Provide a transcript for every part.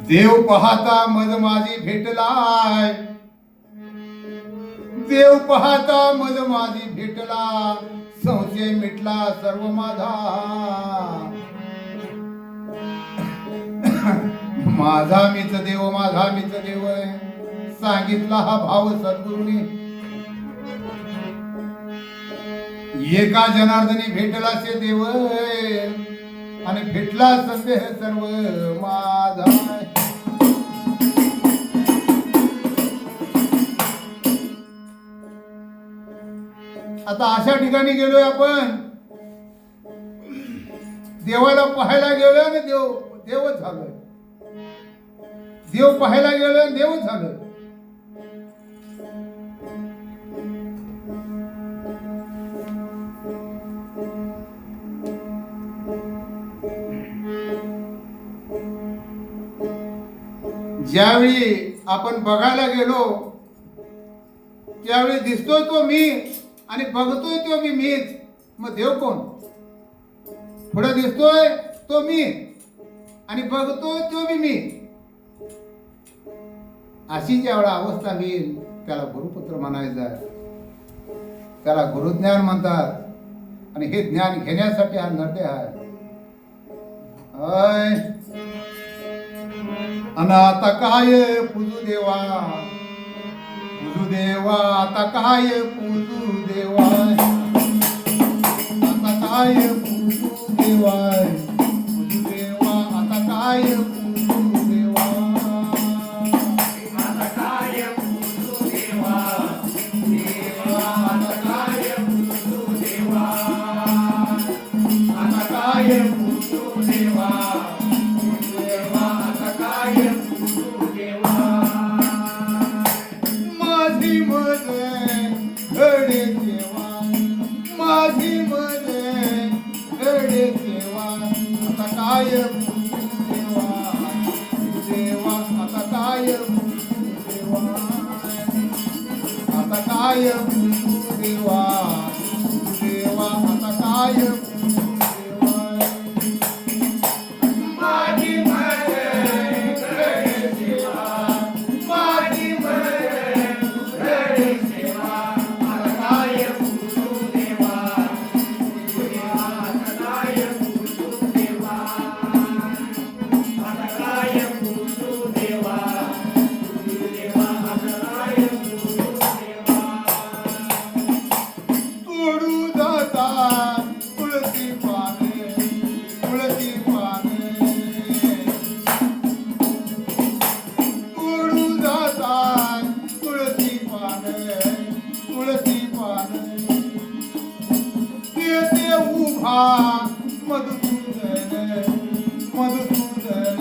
देव पाहता मज माझी भेटलाय, देव पाहता मज माझी भेटला, संशय मिटला सर्व माझा, माझा मीच देव माझा मीच देव सांगितला हा भाव सद्गुरूने, एका जनार्दनी भेटला से देव आणि भेटला संदेह सर्व माझा. आता अशा ठिकाणी गेलोय आपण, देवाला पाहायला गेलोय आणि देवच झालोय, देव पाहायला गेलोय आणि देवच झालोय. ज्यावेळी आपण बघायला गेलो त्यावेळी दिसतोय तो मी आणि बघतोय तो मीच, मग देव कोण? पुढे दिसतोय तो मी आणि बघतोय तो मी. अशी ज्यावेळा अवस्था होईल त्याला गुरुपुत्र म्हणायचं, त्याला गुरुज्ञान म्हणतात. आणि हे ज्ञान घेण्यासाठी हा नरते आहे. अन आता काय पूजू देवा, पूजू देवा आता काय पूजू देवा, आता काय पूजू देवा, पूजू देवा आता काय पूजू देवा, आता काय पूजू देवा, देवा आता काय पूजू देवा, आता काय पूजू देवा, देवा आता काय पूजू देवा. माझी मध्ये घडे देवा, माझी मध्ये घडे देवा, आता काय पूजू देवा, देवा आता काय पूजू देवा, आता काय पूजू देवा, देवा आता काय पूजू देवा. माझी मध्ये घडे देवा, माझी मध्ये घडे देवा, आता काय पूजू देवा, देवा आता काय पूजू देवा, आता काय पूजू देवा, देवा आता काय पूजू देवा. तोडू जाता तुळशी पाने, तुळशी पाने, तोडू जाता तुळशी पाने, तुळशी पाने, येते उभा मधुसूदन, मधुसूदन,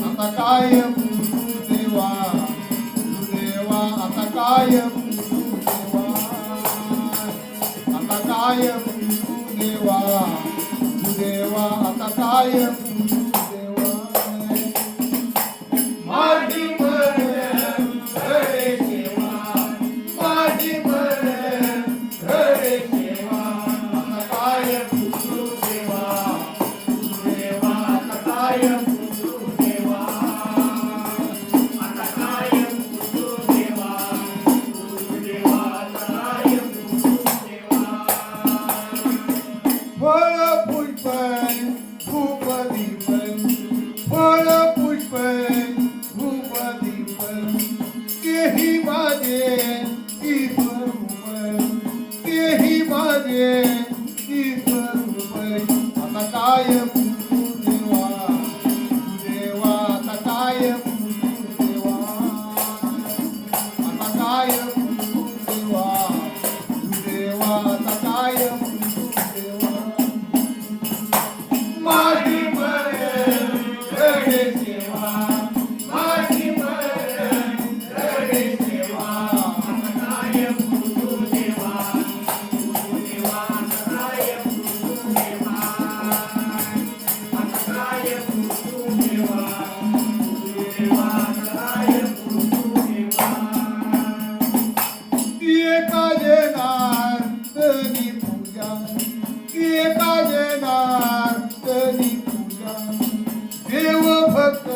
आता काय पूजू देवा, देवा आता काय पूजू देवा, आता काय पूजू देवा, देवा आता काय पूजू देवा. माझी मध्ये घडे देवा, माझी मध्ये घडे देवा, आता काय पूजू देवा, देवा आता काय पूजू देवा, आता काय पूजू देवा, देवा आता काय पूजू देवा. फळ पुष्पन धूप दीपन, फळ पुष्पन धूप दीपन, तेही माझे ईश्वरूप, तेही माझे ईश्वरूप, आता काय पूजू देवा, देवा आता काय पूजू देवा, आता काय पूजू देवा, देवा आता काय पूजू देवा. माझी मध्ये घडे देवा, माझी मध्ये घडे देवा, आता काय पूजू देवा, देवा आता काय पूजू देवा, आता काय पूजू देवा, देवा आता काय पूजू देवा. एका जेणार तनी पूजा, एका जेणार तनी पूजा, देव भक्त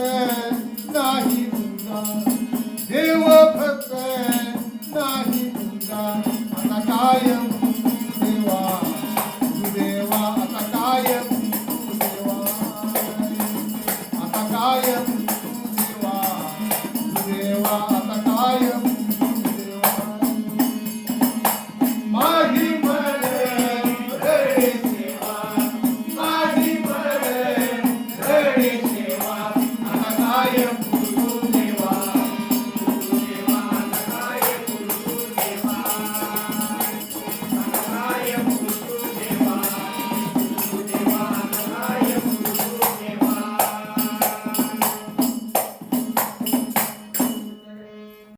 शिवाय